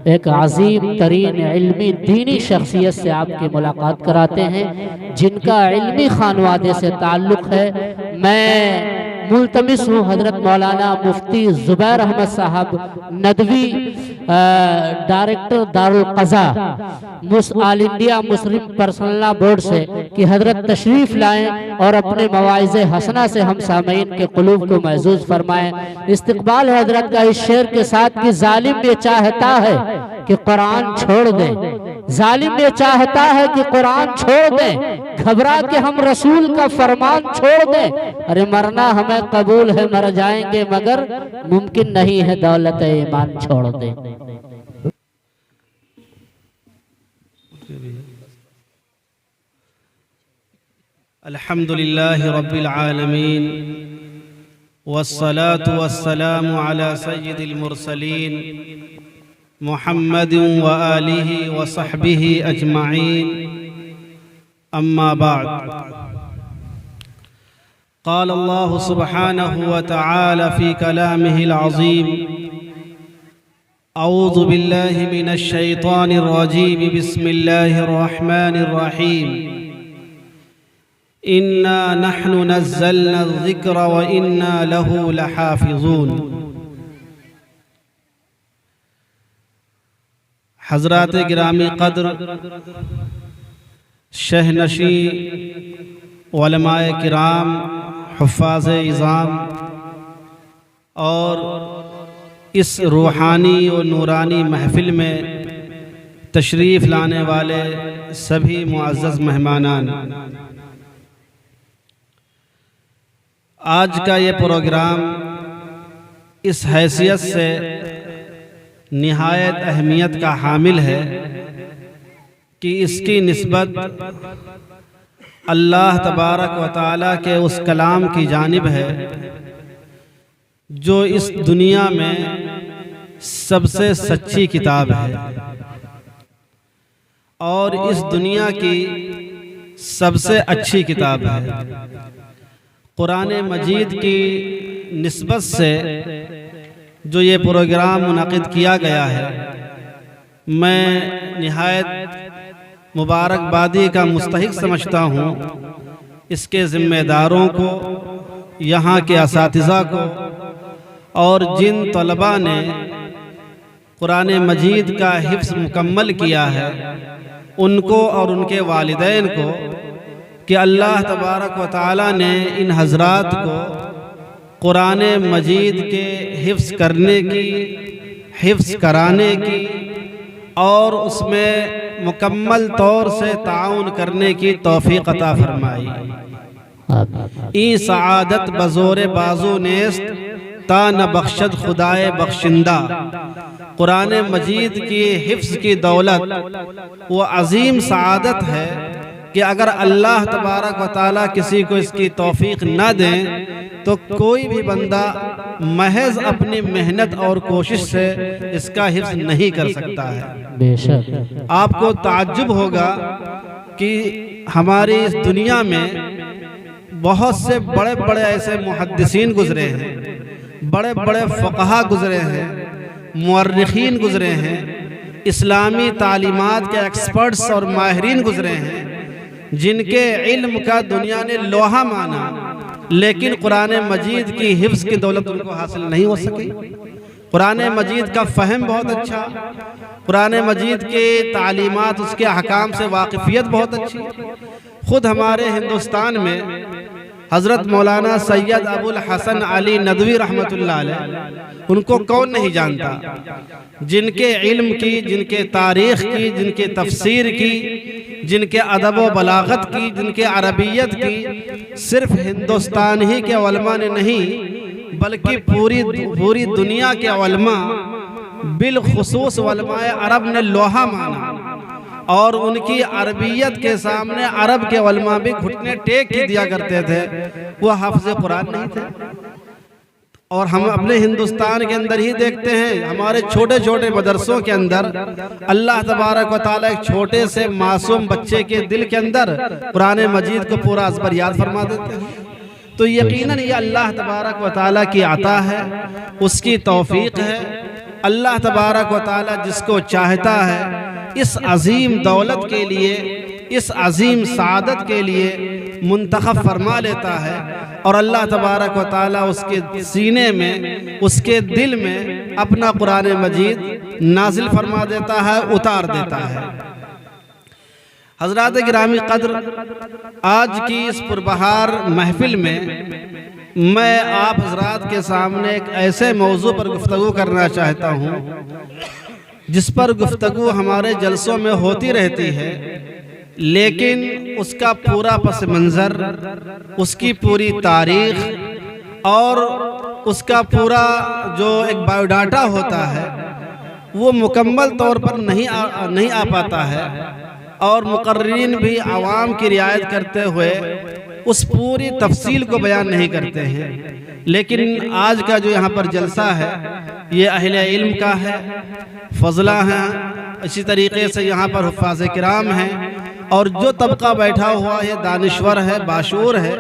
एक अजीम तरीन इल्मी दीनी शख्सियत से आपकी मुलाकात कराते हैं जिनका इल्मी खानवादे से ताल्लुक़ है। मैं मुल्तमिस हूँ हज़रत मौलाना मुफ्ती Zubair Ahmed Sahab Nadwi, director Darul Qaza all India Muslim personal law board से, कि हज़रत तशरीफ़ लाएं और अपने मवाइज़े हसना से हम सामीन के क़ुलूब को महजूज़ फरमाएं। इस्तक़बाल है हज़रत का इस शेर के साथ कि जालिम ये चाहता है कि कुरान छोड़ दें, जालिम ये चाहता है कि कुरान छोड़ दें, घबरा के हम रसूल का फरमान छोड़ दें। अरे मरना हमें कबूल है, मर जाएंगे मगर मुमकिन नहीं है दौलत ईमान छोड़ दें। अल्हम्दुलिल्लाहि रब्बिल आलमीन वस्सलातु वस्सलामु अला सय्यिदिल मुरसलीन मुहम्मदिन व आलिहि व सहबिहि अजमाइन, अम्मा बाद। क़ाल अल्लाहु सुब्हानहु व तआला फ़ी कलामिहिल अज़ीम, अऊज़ु बिल्लाहि मिनश शैतानिर रजीम, बिस्मिल्लाहिर रहमानिर रहीम, इन्ना नहनु नज़्ज़लना ज़िक्र व इन्ना लहू लहाफ़िज़ून। हज़रात गिरामी क़द्र शहनशी उलमाए किराम, हुफ़्फ़ाज़ इज़ाम और इस रूहानी और नूरानी महफ़िल में तशरीफ़ लाने वाले सभी मुअज़्ज़ज़ मेहमानान, आज का ये प्रोग्राम इस हैसियत से निहायत अहमियत का हामिल है कि इसकी निस्बत अल्लाह तबारक व तआला के उस कलाम की जानिब है जो इस दुनिया में सबसे सच्ची किताब है और इस दुनिया की सबसे अच्छी किताब है। कुरान मजीद की निस्बत से जो ये प्रोग्राम मुनक़िद किया गया है, मैं निहायत मुबारकबादी का मुस्तहिक़ समझता हूँ इसके ज़िम्मेदारों को, यहाँ के असातिज़ा को और जिन तलबा ने कुरान मजीद का हिफ्ज़ मुकम्मल किया है उनको और उनके वालिदैन को, कि अल्लाह तबारक व तआला ने इन हज़रात को कुरान मजीद के हिफ्ज़ करने की, हिफ्ज़ कराने की और उसमें मुकम्मल तौर से ताउन करने की तौफ़ीक़ अता फरमाई। ई सआदत बज़ोर बाजू नेस्त ता न बख्शद खुदाए बख्शिंदा। कुरान मजीद की हिफ्ज़ की दौलत वो अज़ीम सआदत है कि अगर अल्लाह तबारक व तआला किसी को इसकी तौफ़ीक़ न दें तो कोई भी बंदा महज अपनी मेहनत और कोशिश से इसका हिफ्ज़ नहीं कर सकता है। बेशक आपको ताज्जुब होगा कि हमारी इस दुनिया में बहुत से बड़े बड़े ऐसे मुहद्दिसीन गुज़रे हैं, बड़े बड़े फ़क़हा गुज़रे हैं, मुअर्रिख़ीन गुज़रे हैं, इस्लामी तालीमात के एक्सपर्ट्स और माहिरीन गुज़रे हैं जिनके इल्म का दुनिया ने लोहा माना, लेकिन कुरान मजीद की हिफ्ज़ की दौलत उनको हासिल नहीं हो सकी। कुरान मजीद का फ़हम बहुत अच्छा, कुरान मजीद के तालीमात, उसके अहकाम से वाक़िफ़ियत बहुत अच्छी। ख़ुद हमारे हिंदुस्तान में हज़रत मौलाना सैयद अबुल हसन अली नदवी रहमतुल्लाह अलैह, उनको कौन नहीं जानता, जिनके इल्म की, जिनके तारीख़ की, जिनके तफसीर की, जिनके अदब व बलागत की, जिनके अरबियत की सिर्फ हिंदुस्तान ही के उलमा ने नहीं बल्कि पूरी दुनिया के उलमा, बिलखुसूस उलमाए अरब ने लोहा माना और उनकी अरबियत के सामने अरब के उलमा भी घुटने टेक ही दिया करते थे। वो हाफ़िज़ कुरान नहीं थे। और हम अपने हिंदुस्तान के अंदर ही देखते हैं, हमारे छोटे छोटे मदरसों के अंदर अल्लाह तबारक व तआला एक छोटे से मासूम बच्चे के दिल के अंदर कुरान मजीद को पूरा अज़बर याद फरमा देते हैं। तो यकीनन ये अल्लाह तबारक व तआला की अता है, उसकी तौफ़ीक़ है। अल्लाह तबारक व तआला जिसको चाहता है इस अजीम दौलत के लिए, इस अजीम सादत के लिए मुंतखब फरमा लेता है और अल्लाह तबारक व तआला उसके सीने में, उसके दिल में अपना कुरान मजीद नाजिल फरमा देता है, उतार देता है। हज़रात गिरामी क़द्र, आज की इस पुरबहार महफिल में मैं आप हज़रात के सामने एक ऐसे मौजू पर गुफ्तगू करना चाहता हूँ जिस पर गुफ्तगू हमारे जलसों में होती रहती है, लेकिन उसका पूरा पस मंज़र, उसकी पूरी तारीख़ और उसका पूरा जो एक बायोडाटा होता है वो मुकम्मल तौर पर नहीं आ पाता है और मुकर्रिरीन भी आवाम की रियायत करते हुए उस पूरी तफसील को बयान नहीं करते हैं। लेकिन आज का जो यहाँ पर जलसा है ये अहले इल्म का है, फजला है, इसी तरीके से यहाँ पर हुफ़ाज़ किराम हैं और जो तबका बैठा हुआ है दानिश्वर है, बाशूर है।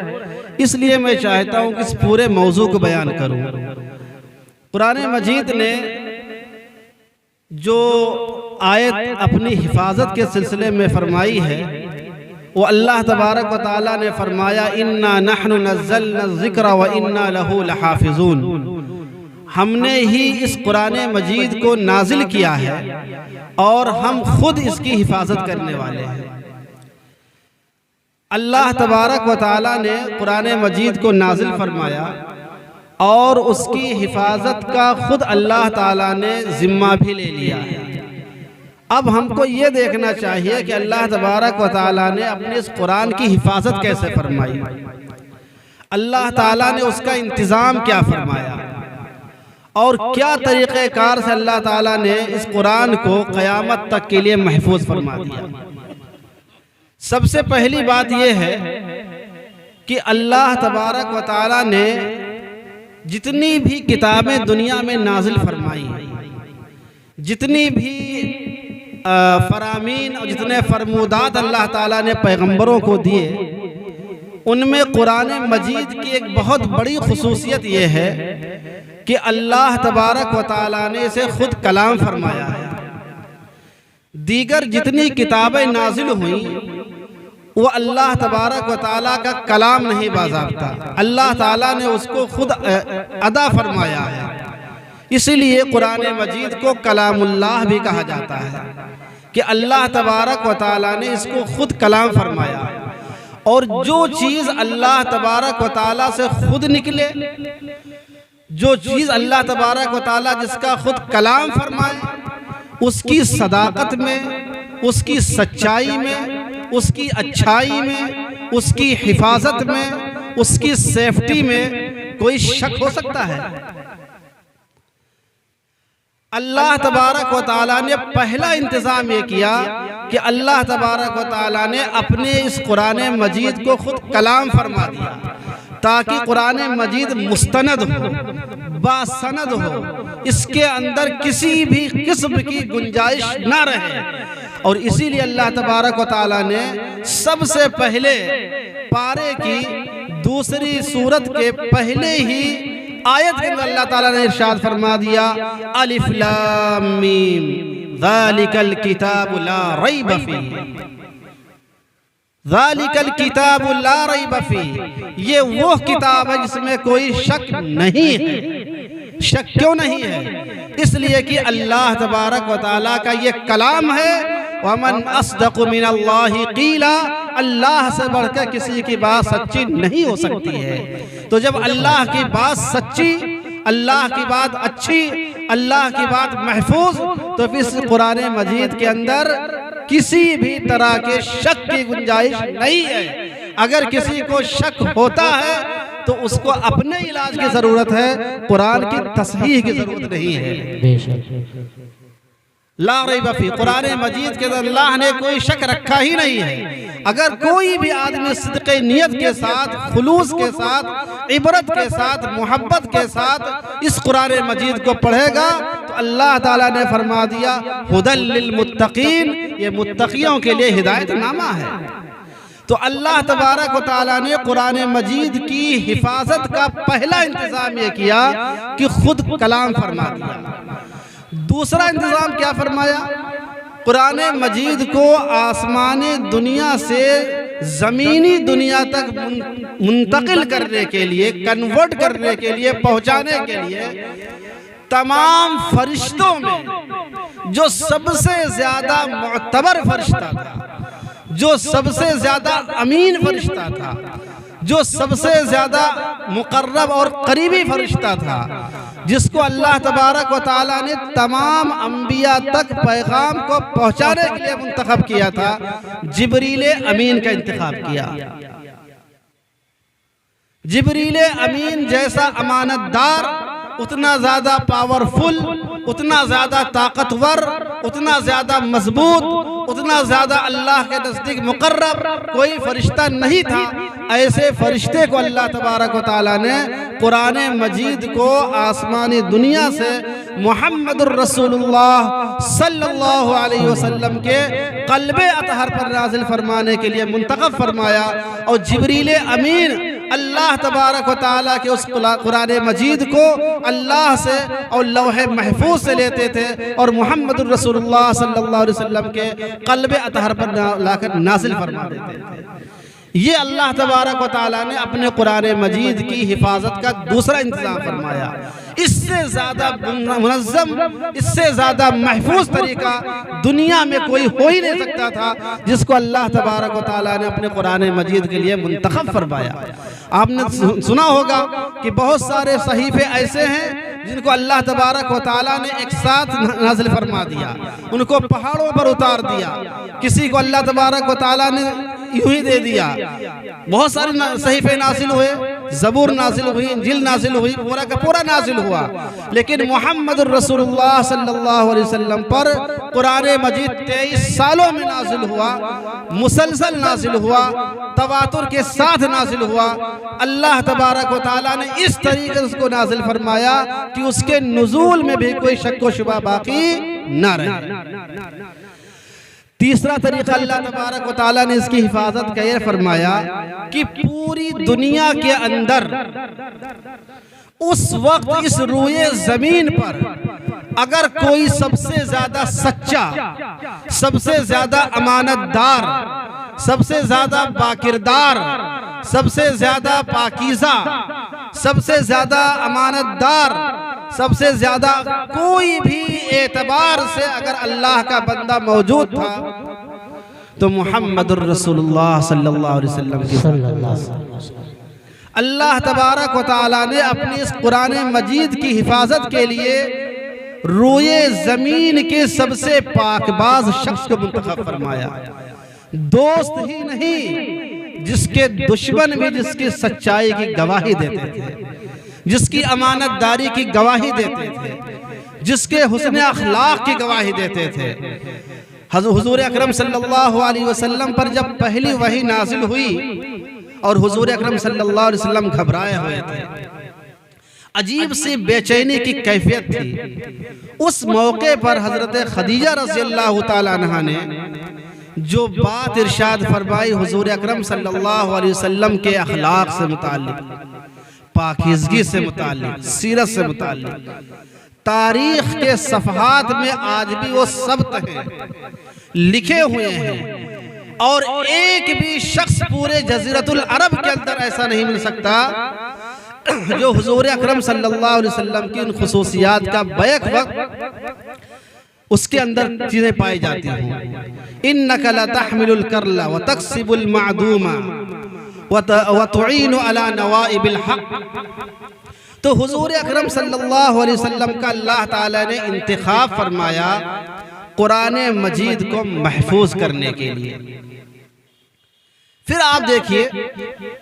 इसलिए मैं चाहता हूँ कि इस पूरे मौजू को बयान करूँ। कुरान मजीद ने जो आयत अपनी हिफाजत के सिलसिले में फरमाई है वो अल्लाह तबारक व तआला ने फरमाया, इन्ना नहनु नज़्ज़लना ज़िक्र व इन्ना लहू लहाफ़िज़ून। हमने ही इस कुरान मजीद को नाजिल किया है और हम खुद इसकी हिफाजत करने वाले हैं। अल्लाह तबारक व तआला ने कुरान मजीद को नाजिल फरमाया और उसकी हिफाजत का खुद अल्लाह ताला ने जिम्मा भी ले लिया है। अब हमको ये देखना चाहिए कि अल्लाह तबारक व तआला ने अपने इस कुरान की हिफाजत कैसे फरमाई, अल्लाह ताला ने उसका इंतज़ाम क्या फरमाया और क्या तरीक़ेकार से अल्लाह ताला ने इस कुरान को क़यामत तक के लिए महफूज फरमा दिया। सबसे पहली बात यह है कि अल्लाह तबारक व तआला ने जितनी भी किताबें दुनिया में नाजिल फरमाई, जितनी भी फरामीन और जितने फरमूदात अल्लाह ताला ने पैगंबरों को दिए, उनमें कुरान मजीद की एक बहुत बड़ी खुसूसियत यह है कि अल्लाह तबारक व तआला ने इसे खुद कलाम फरमाया है। दीगर जितनी किताबें नाजिल हुई वो अल्लाह तबारक व तआला का कलाम नहीं, बाज़ाब्ता अल्लाह ताला ने उसको खुद अदा फरमाया है। इसीलिए कुरान मजीद को कलामुल्लाह भी कहा जाता है कि अल्लाह तबारक व तआला ने इसको खुद कलाम फरमाया। और जो चीज़ अल्लाह तबारक व तआला से खुद निकले, जो चीज़ अल्लाह तबारक व तआला जिसका खुद कलाम फरमाए, उसकी सदाकत में, उसकी सच्चाई में, उसकी अच्छाई में, उसकी हिफाजत में, उसकी सेफ्टी में कोई शक हो सकता है? अल्लाह तबारक व तआला ने पहला इंतज़ाम ये किया कि अल्लाह तबारक व तआला ने अपने इस कुरान मजीद को खुद कलाम फरमा दिया ताकि कुरान मजीद मुस्तनद हो, बासनद हो, इसके अंदर किसी भी किस्म की गुंजाइश ना रहे। और इसीलिए अल्लाह तबारक व तआला ने सबसे पहले पारे की दूसरी सूरत के पहले ही आयत के अंदर अल्लाह ताला ने इरशाद फरमा दिया, अलिफ लाम मीम ज़ालिकल किताबु ला रैब फीह, ज़ालिकल किताबु ला रैब फीह, ये वो किताब है जिसमें कोई शक नहीं है। शक क्यों नहीं है? इसलिए कि अल्लाह तबारक व तआला का ये कलाम है। वमन अस्दक़ु मिनल्लाहि क़ीला, अल्लाह से बढ़कर किसी की बात सच्ची नहीं हो सकती है। तो जब अल्लाह की बात सच्ची, अल्लाह की बात अच्छी, अल्लाह की बात महफूज, तो फिर इस कुरान मजीद के अंदर किसी भी तरह के शक की गुंजाइश नहीं है। अगर किसी को शक होता है तो उसको अपने इलाज की जरूरत है, कुरान की तस्हीह की जरूरत नहीं है। ला रैब फीह, कुरान मजीद के अंदर अल्लाह ने कोई शक रखा ही नहीं है। अगर कोई भी आदमी सिद्क़े नियत के साथ, खुलूस के साथ, इबरत के साथ, मोहब्बत के साथ इस कुरान मजीद को पढ़ेगा तो अल्लाह ताला ने फरमा दिया हुदल लिल मुत्तकीन, ये मुत्तकियों के लिए हिदायत नामा है। तो अल्लाह तबारक व तआला ने कुरान मजीद की हिफाजत का पहला इंतज़ाम ये किया कि खुद कलाम फरमा दिया। दूसरा इंतज़ाम क्या फरमाया, कुरान मजीद को आसमानी दुनिया से ज़मीनी दुनिया तक मुंतकिल करने के लिए, कन्वर्ट करने के लिए, पहुँचाने के लिए तमाम फरिश्तों में जो सबसे ज़्यादा मुअतबर फरिश्ता था, जो सबसे ज़्यादा अमीन फरिश्ता था, जो सबसे ज़्यादा मुकर्रब और करीबी फरिश्ता था, जिसको अल्लाह तबारक व तआला ने तमाम अंबिया तक पैगाम को पहुँचाने के लिए मुंतखब किया था, जिब्रील अमीन का इंतखाब किया। जिब्रील अमीन जैसा अमानतदार, उतना ज़्यादा पावरफुल, उतना ज़्यादा ताकतवर, उतना ज़्यादा मजबूत, उतना ज़्यादा अल्लाह के नज़दीक मुकर्रब कोई फरिश्ता नहीं था। ऐसे फरिश्ते को अल्लाह तबारक व तआला ने कुरान मजीद को आसमानी दुनिया से मुहम्मदुर रसूलुल्लाह सल्लल्लाहु अलैहि वसल्लम के क़ल्बे अतहर पर नाज़िल फरमाने के लिए मुंतखब फरमाया। और जिब्रील अमीन अल्लाह तबारक व तआला के उस कुरान मजीद को अल्लाह से और लौहे महफूज से लेते थे और मुहम्मदुर रसूलुल्लाह सल्लल्लाहु अलैहि वसल्लम के क़ल्बे अतहर पर लाकर नाज़िल फरमा देते थे। ये अल्लाह तबारक व तआला ने अपने कुरान मजीद की हिफाजत का दूसरा इंतज़ाम फरमाया। इससे ज़्यादा मुनज़्ज़म, इससे ज़्यादा महफूज तरीका दुनिया में कोई हो ही नहीं सकता था, जिसको अल्लाह तबारक व तआला ने अपने कुरान मजीद के लिए मुंतखब फरमाया। आपने सुना होगा कि बहुत सारे सहीफ़े ऐसे हैं जिनको अल्लाह तबारक व तआला ने एक साथ नाज़िल फरमा दिया, उनको पहाड़ों पर उतार दिया। किसी को अल्लाह तबारक व तआला ने यूं ही दे दिया। बहुत सारे सहीफ़े नाज़िल हुए, ज़बूर नाज़िल हुई, इंजील नाज़िल हुई, पूरा का पूरा नाज़िल हुआ। लेकिन मुहम्मदुर रसूलुल्लाह सल्लल्लाहु अलैहि वसल्लम पर कुरान मजीद 23 सालों में नाज़िल हुआ, मुसलसल नाज़िल हुआ, तवातुर के साथ नाज़िल हुआ। अल्लाह तबारक व तआला ने इस तरीके से उसको नाज़िल फरमाया कि उसके नुज़ूल में भी कोई शक व शुबा बाकी ना रहे। तीसरा तरीका अल्लाह तबारक व तआला ने इसकी हिफाजत का ये फरमाया कि पूरी दुनिया के अंदर उस वक्त इस रूए ज़मीन पर अगर कोई सबसे ज़्यादा सच्चा, सबसे ज़्यादा अमानतदार, सबसे ज़्यादा बाकिरदार, सबसे ज़्यादा पाकीज़ा, सबसे ज़्यादा अमानतदार, सबसे ज़्यादा कोई भी एतबार से अगर अल्लाह का बंदा मौजूद था तो मुहम्मदुर रसूलुल्लाह सल्लल्लाहु अलैहि वसल्लम की। अल्लाह तबारक व तआला ने अपनी इस कुरान मजीद की हिफाजत के लिए रोए ज़मीन के सबसे पाकबाज शख्स को मुंतखब फरमाया। दोस्त ही नहीं, जिसके दुश्मन भी जिसकी सच्चाई की गवाही देते थे, जिसकी अमानतदारी की गवाही देते थे, जिसके हुस्न अखलाक की गवाही देते थे। हुजूर अकरम सल्लल्लाहु अलैहि वसल्लम पर जब पहली वही नाजिल हुई और हुजूर अकरम सल्लल्लाहु अलैहि वसल्लम घबराए हुए थे, अजीब सी बेचैनी की कैफियत थी। उस मौके पर हजरत खदीजा रज़ियल्लाहु ताला अन्हा ने जो बात इरशाद फरमाई हुजूर अकरम सल्लल्लाहु अलैहि वसल्लम के अखलाक से मुताल्लिक, पाकीज़गी से मुताल्लिक, सीरत से मुताल्लिक, तारीख के सफ़हात में आज भी वो सब्त हैं, लिखे हुए हैं। और एक भी शख्स पूरे जज़ीरतुल अरब के अंदर ऐसा नहीं मिल सकता जो हुजूर अकरम सल्लल्लाहु अलैहि वसल्लम की उन खुसूसियात का बैक वक्त उसके अंदर चीज़ें पाई जाती हैं। इन्नका लतहमिलुल करला व तक्सिबुल मादूमा व तुईनु अला नवाइबिल हक़। तो हुजूर अकरम सल्लल्लाहु अलैहि वसल्लम का अल्लाह ताला ने इंतखाब फरमाया कुरान मजीद को महफूज करने के लिए। फिर आप देखिए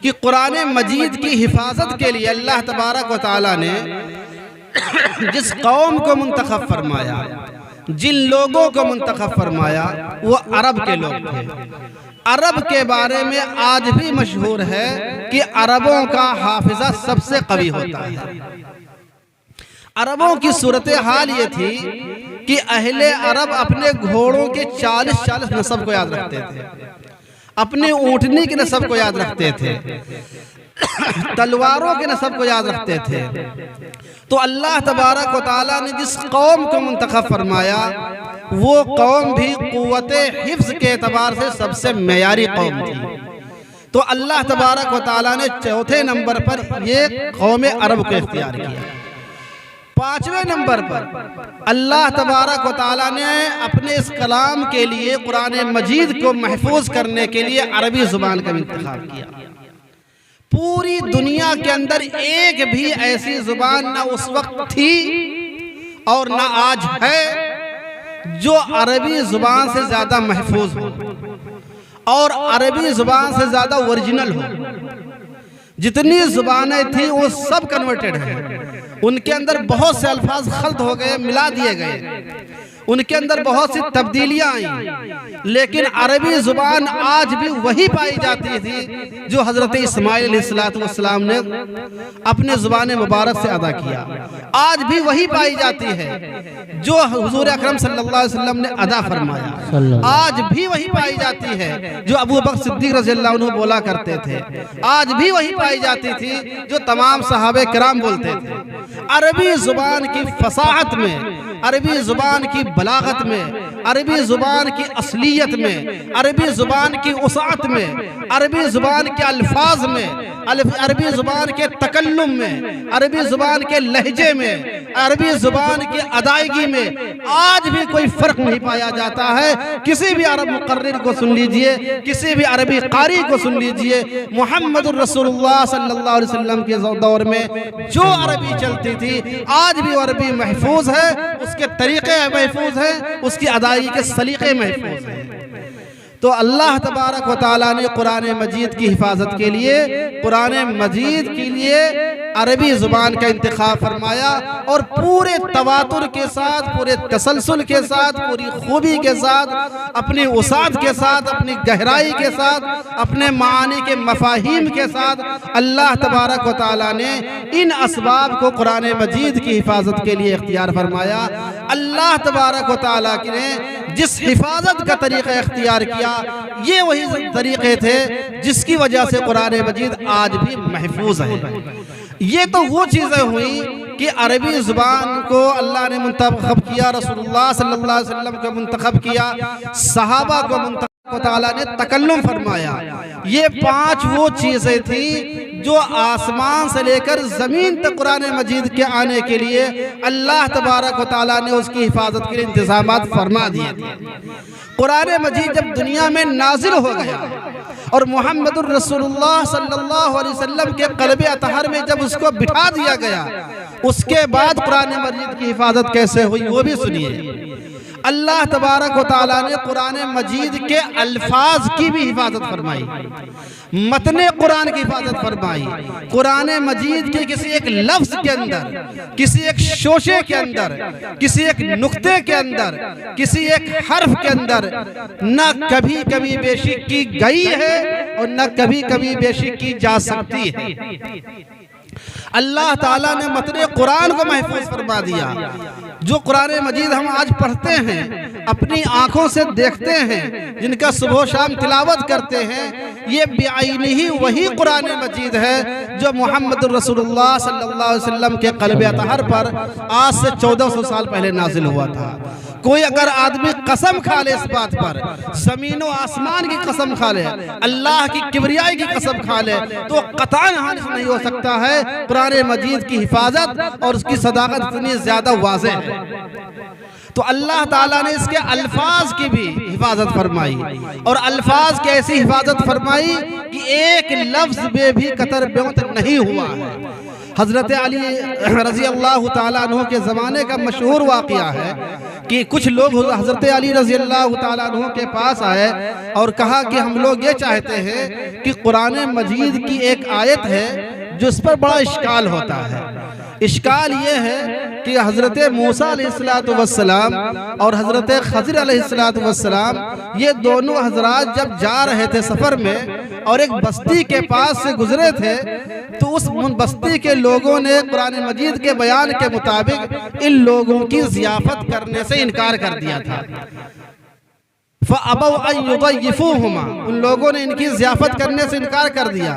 कि कुरान मजीद की हिफाजत के लिए अल्लाह तबारक व तआला ने जिस कौम को मुंतखब फरमाया, जिन लोगों को मुंतखब फरमाया, वो अरब के लोग थे। अरब के बारे में आज भी मशहूर है कि अरबों का हाफिजा सबसे कवी होता है। अरबों की सूरत हाल ये थी कि अहले अरब अपने घोड़ों के 40-40 नस्ब को याद रखते थे, अपने ऊँटनी की नस्ब को याद रखते थे। तलवारों के नसब को याद रखते थे। तो अल्लाह तबारक व तआला ने जिस कौम को मुंतखब फरमाया वो कौम भी क़ुव्वते हिफ्ज़ के एतबार से सबसे मेयारी कौम थी। तो अल्लाह तबारक व तआला ने चौथे नंबर पर ये कौम अरब को इख्तियार किया। पांचवें नंबर पर अल्लाह तबारक व तआला ने अपने इस कलाम के लिए कुरान मजीद को महफूज करने के लिए अरबी ज़ुबान का इंतखाब किया। पूरी दुनिया के अंदर एक भी ऐसी ज़ुबान ना उस वक्त थी और ना आज है जो अरबी ज़ुबान से ज़्यादा महफूज हो और अरबी ज़ुबान से ज़्यादा ओरिजिनल हो। जितनी ज़ुबानें थी वो सब कन्वर्टेड हैं। उनके अंदर बहुत से अल्फाज खल्त हो गए, मिला दिए गए, उनके अंदर बहुत सी तब्दीलियां आई, लेकिन अरबी ज़ुबान आज भी वही पाई जाती थी जो हज़रत इस्माईल अलैहिस्सलाम ने अपने ज़ुबान मुबारक से अदा किया। आज भी वही पाई जाती है जो हुज़ूर अकरम सल्लल्लाहु अलैहि वसल्लम ने अदा फरमाया। आज भी वही पाई जाती है जो अबू बकर सिद्दीक़ रज़ियल्लाहु अन्हु बोला करते थे। आज भी वही पाई जाती थी जो तमाम सहाबे किराम बोलते थे। अरबी ज़ुबान की फसाहत में, अरबी ज़ुबान की बलागत में, अरबी ज़ुबान की असलियत में, अरबी ज़ुबान की उसात में, अरबी ज़ुबान के अल्फाज में, अरबी ज़ुबान के तकल्लुम में, अरबी ज़ुबान के लहजे में, अरबी ज़ुबान की अदायगी में आज भी कोई फ़र्क नहीं पाया जाता है। किसी भी अरब मुक़र्रिर को सुन लीजिए, किसी भी अरबी कारी को सुन लीजिए, मुहम्मदुर रसूलुल्लाह सल्लल्लाहु अलैहि वसल्लम के दौर में जो अरबी चलती थी आज भी वो अरबी महफूज है, उसके तरीक़े महफूज हैं, उसकी अदायगी के सलीक़े महफूज हैं। तो अल्लाह तबारक व तआला ने कुरान मजीद की हिफाजत के लिए, कुरान मजीद के लिए अरबी ज़ुबान का इंतखाब फरमाया और पूरे तवातुर के साथ, पूरे तसलसल के साथ, पूरी खूबी के साथ, अपनी उसात के साथ, अपनी गहराई के साथ, अपने मानी के मफाहीम के साथ अल्लाह तबारक व तआला ने इन असबाब को कुरान मजीद की हिफाजत के लिए इख्तियार फरमाया। अल्लाह तबारक व तआला ने जिस हिफाजत का तरीक़ा इख्तियार किया ये वही तरीक़े थे जिसकी वजह से कुरान मजीद आज भी महफूज है। ये तो वो चीज़ें हुई कि अरबी ज़ुबान को अल्लाह ने मुंतखब किया, रसूलुल्लाह सल्लल्लाहु अलैहि वसल्लम को मुंतखब किया, सहाबा को मुंतखब ताला ने तकल्लुम फरमाया। ये पांच वो चीज़ें थी जो आसमान से लेकर ज़मीन तक कुरान मजीद के आने के लिए अल्लाह तबारक व तआला ने उसकी हिफाजत के लिए इंतज़ामात फरमा दिए थे। कुरान मजीद जब दुनिया में नाजिल हो गया और मुहम्मदुर रसूलुल्लाह सल्लल्लाहु अलैहि वसल्लम के क़ल्बे अतहर में जब उसको बिठा दिया गया, उसके बाद कुरान मजीद की हिफाजत कैसे हुई वो भी सुनिए। अल्लाह तबारक व तआला ने कुरान मजीद के अल्फाज की भी हिफाजत फरमाई, मतने कुरान की हिफाजत फरमाई। कुरान मजीद के किसी एक लफ्ज के अंदर, किसी एक शोशे के अंदर, किसी एक नुक्ते के अंदर, किसी एक हर्फ के अंदर न कभी कभी बेशी की गई है और न कभी कभी बेशी की जा सकती है। अल्लाह ताला ने मतने कुरान को महफूज फरमा दिया। जो कुरान मजीद हम आज पढ़ते हैं, अपनी आंखों से देखते हैं, जिनका सुबह शाम तिलावत करते हैं, ये बेआईनी ही वही कुरान मजीद है जो मुहम्मद रसूलुल्लाह सल्लल्लाहु अलैहि वसल्लम के क़ल्बे अतहर पर आज से 1400 साल पहले नाजिल हुआ था। कोई अगर आदमी कसम खा ले इस बात पर, ज़मीन व आसमान की कसम खा ले, अल्लाह की किबरियाई की कसम खा ले, तो कतई हानिस नहीं हो सकता है कुरान मजीद की हिफाजत और उसकी सदाकत इतनी ज्यादा वाज़ेह है। तो अल्लाह ताला ने इसके अल्फाज की भी हिफाजत फरमाई और अल्फाज की ऐसी हिफाजत फरमाई कि एक लफ्ज में भी कतर बेउत नहीं हुआ है। हज़रत अली रज़ी अल्लाह ताला अन्हु के ज़माने का मशहूर वाक़या है कि कुछ लोग हज़रत अली रज़ी अल्लाह ताला अन्हु के पास आए और कहा कि हम लोग ये चाहते हैं कि कुरान मजीद की एक आयत है जो इस पर बड़ा इश्काल होता है। इश्काल ये है कि हज़रत मूसा अलैहिस्सलाम और हज़रत खज़र अलैहिस्सलाम ये दोनों हज़रात जब जा रहे थे सफ़र में और एक बस्ती के पास से गुजरे थे, तो उस बस्ती के लोगों ने कुरान मजीद के बयान के मुताबिक इन लोगों की ज़ियाफ़त करने से इनकार कर दिया था। फ़अबौ अन युज़य्यिफ़ूहुमा, उन लोगों ने इनकी ज़ियाफ़त करने से इनकार कर दिया।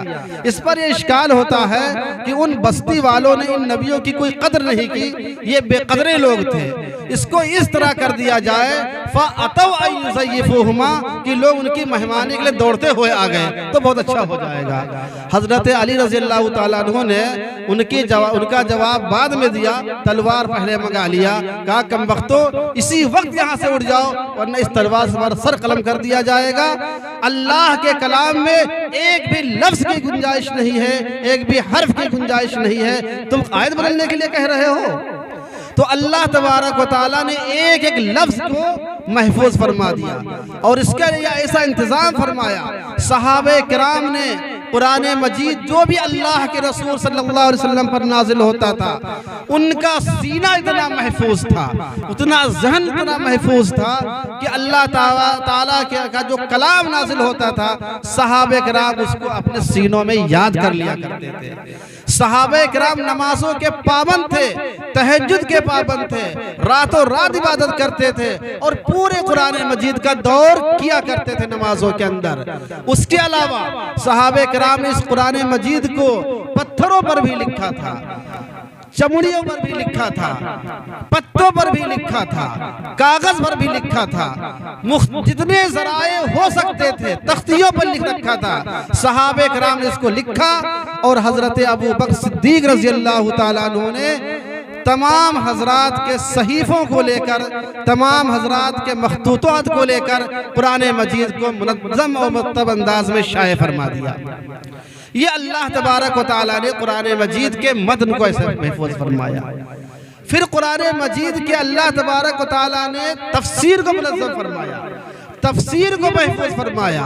इस पर यह इश्काल होता है कि उन बस्ती वालों ने इन नबियों की कोई कदर नहीं की, ये बेकदरे लोग थे। इसको इस तरह कर दिया जाए फ़अतौ अन युज़य्यिफ़ूहुमा, कि लोग उनकी मेहमानी के लिए दौड़ते हुए आ गए तो बहुत अच्छा हो जाएगा। हज़रत अली रज़ियल्लाहु ताला अन्हु ने उनका जवाब बाद में दिया, तलवार पहले मंगा लिया, कहा कम वक्तो इसी वक्त यहाँ से उठ जाओ वरना इस तलवार से सर कलम कर दिया जाएगा। अल्लाह के कलाम में एक भी लफ्ज की गुंजाइश नहीं है, एक भी हर्फ की गुंजाइश नहीं है, तुम आयत बदलने के लिए कह रहे हो। तो अल्लाह तबारक व तआला ने एक एक लफ्ज को महफूज फरमा दिया और इसके लिए ऐसा इंतजाम फरमाया। सहाबे किराम ने कुरान मजीद जो भी अल्लाह के रसूल सल्लल्लाहु अलैहि वसल्लम पर नाजिल होता था, उनका सीना इतना महफूज था, उतना जहन इतना महफूज था कि अल्लाह ताला का जो कलाम नाजिल होता था, सहाबे किराम उसको अपने सीनों में याद कर लिया करते थे। सहाबे किराम नमाजों के पाबंद थे, तहज्जुद के पाबंद थे, रातों रात इबादत करते थे और पूरे कुरान मजीद का दौर किया करते थे नमाजों के अंदर। उसके अलावा सहाबे किराम ने इस कुरान मजीद को पत्थरों पर भी लिखा था, चमड़ियों पर भी लिखा था, पत्तों पर भी लिखा था, कागज पर भी लिखा था, जितने जराए हो सकते थे तख्तियों पर लिख रखा था। सहाबे किराम ने इसको लिखा और हजरत अबू बकर सिद्दीक रज़ियल्लाहु ताला अन्हु ने तमाम हजरात के सहीफों को लेकर, तमाम हजरात के मखतूतात को लेकर कुरान मजीद को मुनज़्ज़म और मुरतब अंदाज में शाये फरमा दिया। ये अल्लाह तबारक व तआला ने कुरान मजीद के मतन को ऐसे महफूज फरमाया। फिर कुरान मजीद के अल्लाह तबारक व तआला ने तफसीर को मुनज़्ज़म फरमाया, तफसीर को महफूज फरमाया।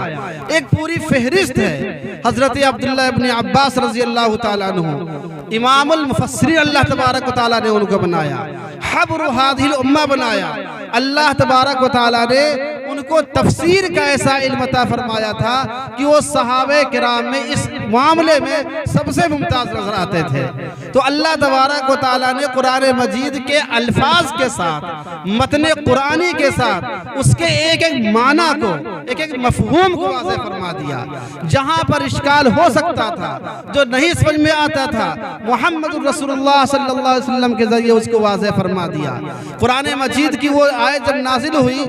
एक पूरी फहरिस्त है। हजरत अब्दुल्लाह इब्न अब्बास रज़ियल्लाहु ताला अन्हु इमामुल मुफस्सिरीन अल्लाह तबारक व तआला ने उनको बनाया, हब्रु हादिहिल उम्मा बनाया। अल्लाह तबारक व तआला ने उनको तफसीर का ऐसा इल्म अता फरमाया था कि वो सहाबे किराम में इस मामले में सबसे मुमताज नजर आते थे। तो अल्लाह तबारक व तआला ने कुरान मजीद के अल्फाज के साथ, मतने कुरानी के साथ उसके एक एक माना को, एक एक मफहूम को वाज़े फरमा दिया। जहाँ पर इश्काल हो सकता था, जो नहीं समझ में आता था, मुहम्मद रसूलुल्लाह सल्लल्लाहु अलैहि वसल्लम के जरिए उसको वाज़े फरमा दिया। कुरान मजीद की वो आयत जब नाजिल हुई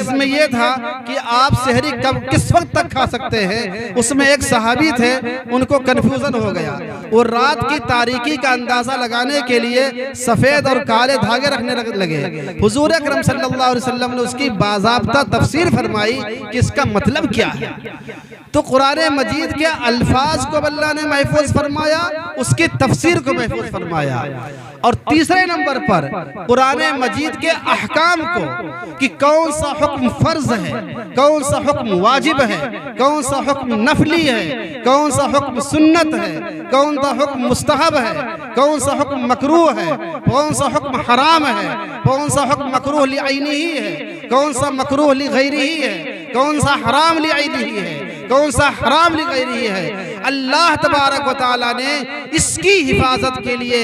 जिसमें यह था कि आप सहरी कब किस वक्त तक खा सकते हैं, उसमें एक सहाबी थे, उनको कन्फ्यूजन हो गया। वो रात की तारीकी का अंदाजा लगाने के लिए सफेद और काले धागे रखने लगे। हुजूर अकरम सल्लल्लाहु अलैहि वसल्लम ने उसकी बाज़ाब्ता तफसीर फरमाई कि इसका मतलब क्या है। तो कुरान मजीद के अल्फाज को अल्लाह ने महफूज फरमाया, उसकी तफसीर को महफूज फरमाया। और तीसरे नंबर पर कुरान मजीद के अहकाम को, कि कौन सा हुक्म फर्ज है, कौन सा हुक्म वाजिब है, कौन सा हुक्म नफली है, कौन सा हुक्म सुन्नत है, कौन सा हुक्म मुस्तहब है, कौन सा हुक्म मकरूह है, कौन सा हुक्म हराम है, कौन सा हुक्म मकरूह लिअयनिही है, कौन सा मकरूह लिगैरिही है, कौन सा हराम लिअयनिही है, कौन सा हराम लिगैरिही है। अल्लाह तबारक व तआला ने इसकी हिफाजत के लिए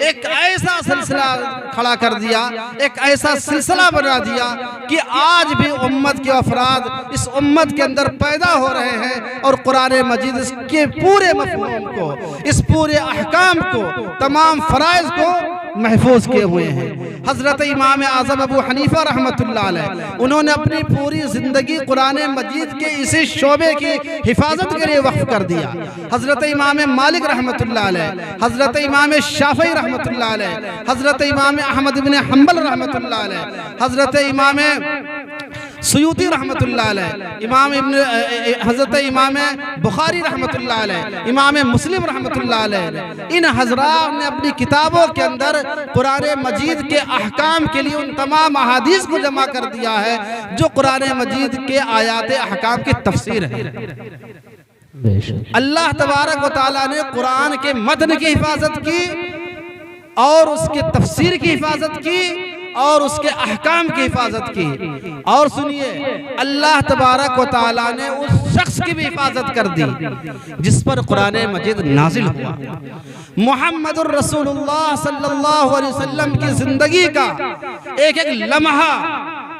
एक ऐसा सिलसिला खड़ा कर दिया, एक ऐसा सिलसिला बना दिया कि आज भी उम्मत के अफराद इस उम्मत के अंदर पैदा हो रहे हैं और कुरान मजीद इसके पूरे मफ़हूम को, इस पूरे अहकाम को, तमाम फ़राइज़ को महफूज किए हुए हैं। हज़रत इमाम आज़म अबू हनीफा रहमतुल्लाह अलैह, उन्होंने अपनी पूरी ज़िंदगी कुरान मजीद के इसी शोबे की हिफाजत के लिए वक्फ कर दिया। हज़रत इमाम मालिक रहमतुल्लाह अलैह, हज़रत इमाम शाफ़ी रहमतुल्लाह अलैह, हज़रत इमाम अहमद इब्न हंबल रहमतुल्लाह अलैह, हज़रत इमाम सुयूती रहमतुल्लाह अलैह, हज़रत इमाम बुखारी रहमतुल्लाह अलैह, इमाम मुस्लिम रहमतुल्लाह अलैह, इन हज़रात ने अपनी किताबों के अंदर कुरान मजीद के अहकाम के लिए उन तमाम अहादीस को जमा कर दिया है जो कुरान मजीद के आयात अहकाम की तफसीर है। अल्लाह तबारक व तआला ने कुरान के मतन की हिफाजत की और उसके तफसीर की हिफाजत की और उसके अहकाम की हिफाजत की। और सुनिए, अल्लाह तबारक व तआला ने उस शख्स की भी हिफाजत कर दी जिस पर कुरान मजीद नाजिल हुआ। मुहम्मदुर रसूलुल्लाह सल्लल्लाहु अलैहि वसल्लम की जिंदगी का एक एक लम्हा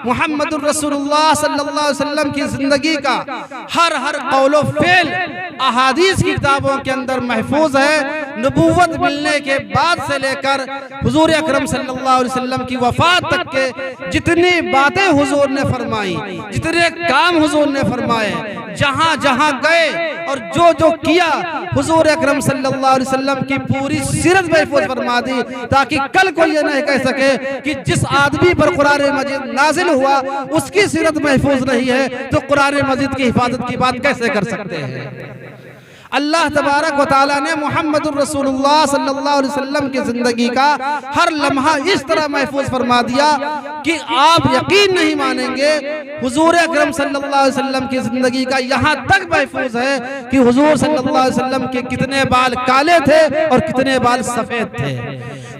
मुहम्मदुर रसूलुल्लाह सल्लल्लाहु अलैहि वसल्लम की जिंदगी का हर कौलो फेल अहादीस की किताबों के अंदर महफूज है। नबूवत मिलने के बाद से लेकर हुजूर अकरम सल्लल्लाहु अलैहि वसल्लम की वफात तक के जितनी बातें हुजूर ने फरमाई, जितने काम हुजूर ने फरमाए, जहां जहां गए और जो जो किया, हुजूर अकरम सल्लल्लाहु अलैहि वसल्लम की पूरी सीरत महफूज फरमा दी, ताकि कल को ये नहीं कह सके कि जिस आदमी पर कुरान मजीद नाजिल हुआ उसकी सीरत महफूज नहीं है तो कुरान मजीद की हिफाजत की बात कैसे कर सकते हैं। अल्लाह तबारक व तआला ने मुहम्मदुर रसूलुल्लाह सल्लल्लाहु अलैहि वसल्लम की जिंदगी का हर लम्हा इस तरह महफूज फरमा दिया कि आप यकीन नहीं मानेंगे। हुजूर अकरम सल्लल्लाहु अलैहि वसल्लम की जिंदगी का यहाँ तक महफूज है कि हुजूर सल्लल्लाहु अलैहि वसल्लम के कितने बाल काले थे और कितने बाल सफेद थे।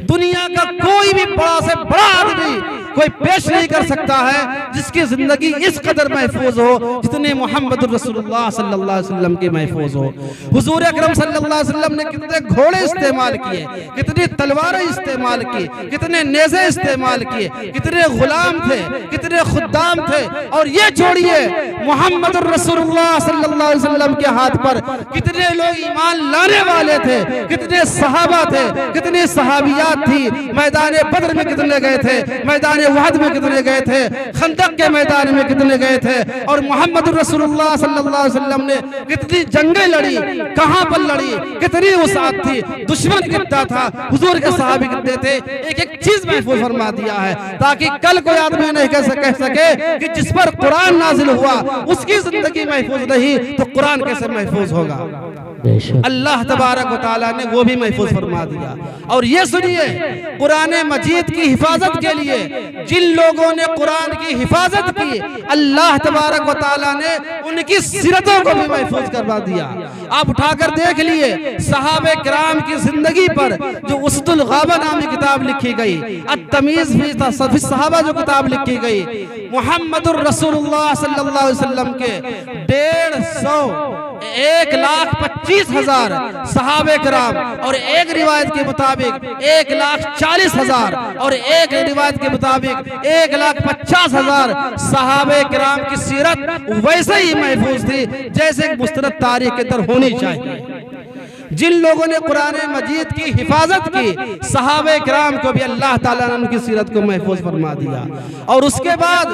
दुनिया का कोई भी बड़ा से बड़ा आदमी कोई पेश नहीं कर सकता है जिसकी जिंदगी इस कदर महफूज हो जितने मुहम्मदुर रसूलुल्लाह सल्लल्लाहु अलैहि वसल्लम की महफूज हो। हुजूर अकरम सल्लल्लाहु अलैहि वसल्लम ने कितने घोड़े इस्तेमाल किए, कितनी तलवारें इस्तेमाल की, कितने नेज़े इस्तेमाल किए, कितने गुलाम थे, कितने खुद्दाम थे। और ये छोड़िए, मुहम्मदुर रसूलुल्लाह सल्लल्लाहु अलैहि वसल्लम के हाथ पर कितने लोग ईमान लाने वाले थे, कितने सहाबा थे, कितनी सहाबियात थी। मैदान बद्र में कितने गए थे, मैदान वहद में कितने गए थे, खंदक के मैदान में कितने गए थे। और मोहम्मद रसूलुल्लाह सल्लल्लाहु अलैहि वसल्लम ने कितनी जंगें लड़ी, कहां पर लड़ी, कितनी वसात थी, दुश्मन कितना था, हुजूर के सहाबी कितने थे। एक एक चीज महफूज फरमा दिया है ताकि कल कोई आदमी नहीं कह सके कि जिस पर कुरान नाजिल हुआ उसकी जिंदगी महफूज नहीं तो कुरान कैसे महफूज होगा। अल्लाह तबारक व तआला ने वो भी महफूज फरमा दिया। और ये सुनिए, कुरान मजीद की हिफाजत के लिए जिन लोगों ने कुरान की हिफाजत की, अल्लाह तबारक व तआला ने उनकी सीरतों को भी महफूज करवा दिया। आप उठाकर देख लिए, सहाबे किराम की जिंदगी पर जो उसदुल गाबा नामी किताब लिखी गई, अत-तमीज़ फी सहाबा जो किताब लिखी गई, मुहम्मदुर रसूलुल्लाह सल्लल्लाहु अलैहि वसल्लम के 1,25,000 सहाबे किराम और एक रिवायत के मुताबिक 1,40,000 और एक रिवायत के मुताबिक 1,50,000 सहाबे किराम की सीरत वैसे ही महफूज थी जैसे मुस्तनद तारीख के अंदर होनी चाहिए। जिन लोगों ने कुरान मजीद की हिफाजत की, सहाबे किराम को भी अल्लाह ताला ने उनकी सीरत को महफूज फरमा दिया। और उसके बाद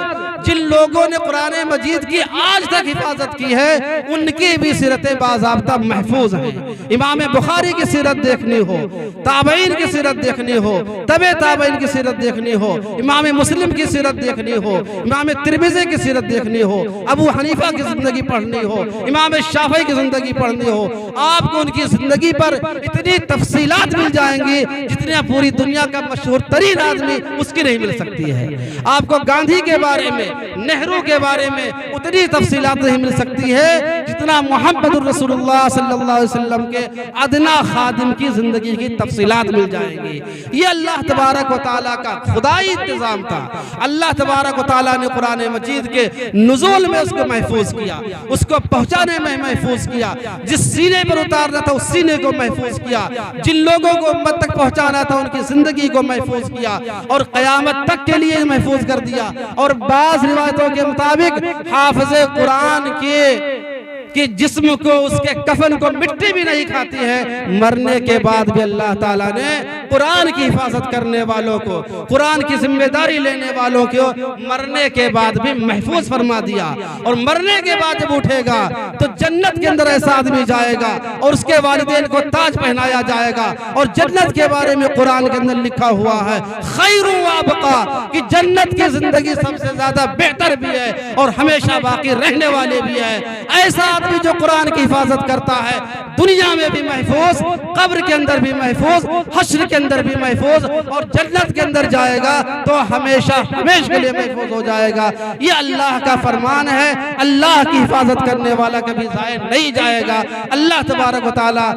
जिन लोगों ने कुरान मजीद की आज तक हिफाजत की है, उनकी भी सीरतें बाज़ाब्ता महफूज हैं। इमाम बुखारी की सीरत देखनी हो, ताबईन की सीरत देखनी हो, तबे ताबईन की सीरत देखनी हो, इमाम मुस्लिम की सीरत देखनी हो, इमाम तिरमिज़ी की सीरत देखनी हो, अबू हनीफा की जिंदगी पढ़नी हो, इमाम शाफई की जिंदगी पढ़नी हो, आपको उनकी जिंदगी पर इतनी तफसीलात मिल जाएंगी जितनी पूरी दुनिया का मशहूर तरीन आदमी उसकी नहीं मिल सकती है। आपको गांधी के बारे में, नेहरू के बारे में उतनी तफसीलात नहीं मिल सकती है जितना मुहम्मदुर रसूलुल्लाह सल्लल्लाहु अलैहि वसल्लम के अदना खादिम की जिंदगी की तफसीलात मिल जाएंगी। ये अल्लाह तबारक व तआला का खुदाई इंतजाम था। अल्लाह तबारक व तआला ने कुरान मजीद के नुज़ूल में उसको महफूज किया, उसको पहुंचाने में महफूज किया, जिस सीने पर उतारना था उस सीने को महफूज किया, जिन लोगों को उम्मत तक पहुंचाना था उनकी जिंदगी को महफूज किया और क़यामत तक के लिए महफूज कर दिया। और बाज़ रिवायतों के मुताबिक हाफ़िज़े कुरान कि जिस्म को, उसके कफन को मिट्टी भी नहीं खाती है, मरने के बाद भी अल्लाह ताला ने कुरान की हिफाजत करने वालों को, कुरान की जिम्मेदारी लेने वालों को मरने के बाद भी महफूज फरमा दिया। और मरने के बाद जब उठेगा तो जन्नत के अंदर ऐसा आदमी जाएगा और उसके वालिदैन को ताज पहनाया जाएगा। और जन्नत के बारे में कुरान के अंदर लिखा हुआ है खैरु व अबका, कि जन्नत की जिंदगी सबसे ज्यादा बेहतर भी है और हमेशा बाकी रहने वाले भी है। ऐसा आदमी जो कुरान की हिफाजत करता है दुनिया में भी महफूज, कब्र के अंदर भी महफूज, हश्र के अंदर भी महफूज और जन्नत के अंदर जाएगा तो हमेशा हमेशा के लिए महफूज हो जाएगा। ये अल्लाह का फरमान है। अल्लाह की हिफाजत करने वाला कभी ज़ाया नहीं जाएगा। अल्लाह तबारक व तआला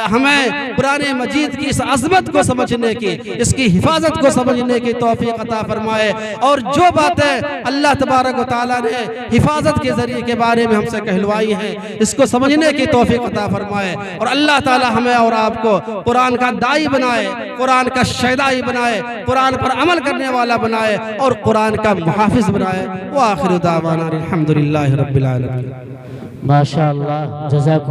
हमें कुरान मजीद की इस अज़मत को समझने की, इसकी हिफाजत को समझने की तौफीक अता फरमाए। और जो बातें अल्लाह तबारक व तआला ने हिफाजत के जरिए के बारे में हमसे कहलवाई है, इसको समझने की तौफीक अता फरमाए। और अल्लाह ताला हमें और आपको कुरान का दाई बनाए, कुरान का शैदाई बनाए, कुरान पर अमल करने वाला बनाए और कुरान का मुहाफिज बनाए। व आखिर दावाना अल्हम्दुलिल्लाहि रब्बिल आलमीन। माशाअल्लाह, जज़ाकुम।